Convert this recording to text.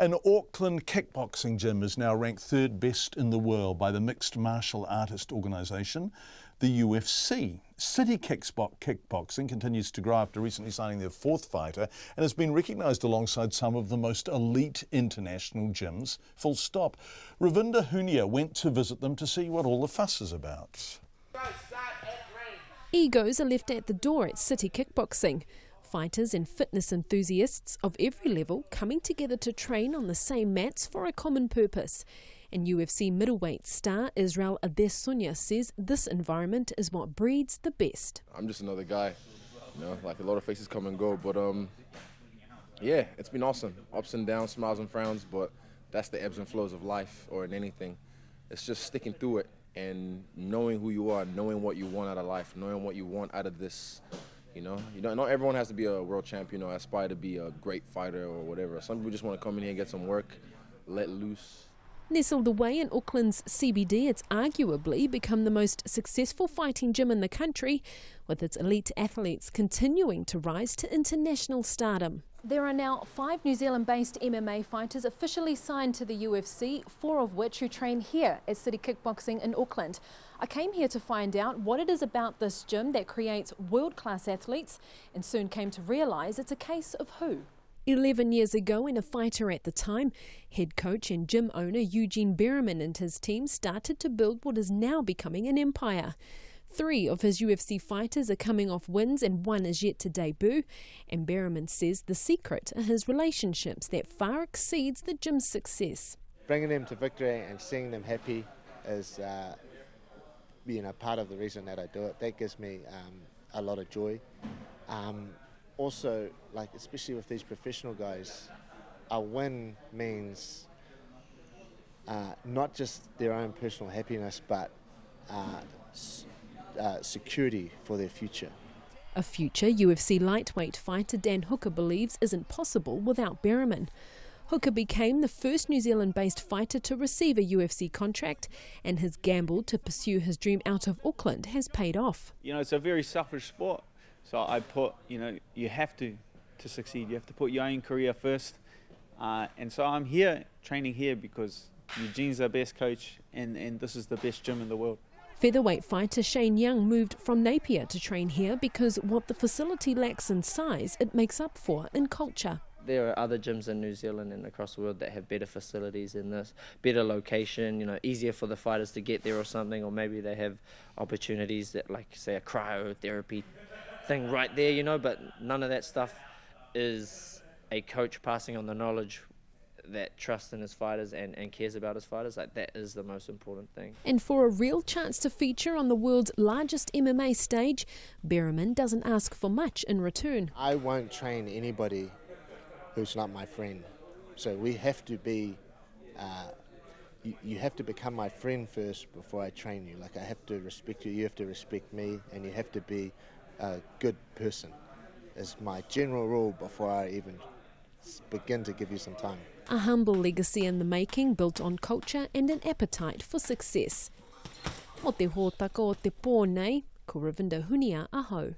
An Auckland kickboxing gym is now ranked third best in the world by the mixed martial artist organisation, the UFC. City Kickboxing continues to grow after recently signing their fourth fighter and has been recognised alongside some of the most elite international gyms, full stop. Ravinder Hunia went to visit them to see what all the fuss is about. Egos are left at the door at City Kickboxing. Fighters and fitness enthusiasts of every level coming together to train on the same mats for a common purpose. And UFC middleweight star Israel Adesanya says this environment is what breeds the best. I'm just another guy, like a lot of faces come and go, but yeah, it's been awesome. Ups and downs, smiles and frowns, but that's the ebbs and flows of life or in anything. It's just sticking through it and knowing who you are, knowing what you want out of life, knowing what you want out of this. Not everyone has to be a world champion or aspire to be a great fighter or whatever. Some people just want to come in here and get some work, let loose. Nestled away in Auckland's CBD, it's arguably become the most successful fighting gym in the country, with its elite athletes continuing to rise to international stardom. There are now 5 New Zealand-based MMA fighters officially signed to the UFC, 4 of which who train here at City Kickboxing in Auckland. I came here to find out what it is about this gym that creates world-class athletes, and soon came to realise it's a case of who. 11 years ago, when a fighter at the time, head coach and gym owner EUGENE BAREMAN and his team started to build what is now becoming an empire. 3 of his UFC fighters are coming off wins and 1 is yet to debut. And BAREMAN says the secret are his relationships that far exceeds the gym's success. Bringing them to victory and seeing them happy is part of the reason that I do it. That gives me a lot of joy. Also, especially with these professional guys, a win means not just their own personal happiness, but security for their future. A future UFC lightweight fighter Dan Hooker believes isn't possible without BAREMAN. Hooker became the first New Zealand-based fighter to receive a UFC contract, and his gamble to pursue his dream out of Auckland has paid off. It's a very selfish sport. So I put, you have to succeed, you have to put your own career first. And so I'm here, training here because EUGENE's our best coach and this is the best gym in the world. Featherweight fighter Shane Young moved from Napier to train here because what the facility lacks in size, it makes up for in culture. There are other gyms in New Zealand and across the world that have better facilities than this, better location, easier for the fighters to get there or something, or maybe they have opportunities that, like, say, a cryotherapy thing right there, but none of that stuff is a coach passing on the knowledge that trusts in his fighters and cares about his fighters. That is the most important thing. And for a real chance to feature on the world's largest MMA stage, BAREMAN doesn't ask for much in return. I won't train anybody who's not my friend. So we have to be, you have to become my friend first before I train you. I have to respect you have to respect me, and you have to be a good person, is my general rule before I even begin to give you some time. A humble legacy in the making, built on culture and an appetite for success. O te hōtaka o te pōnei, ko Ravinder Hunia, aho.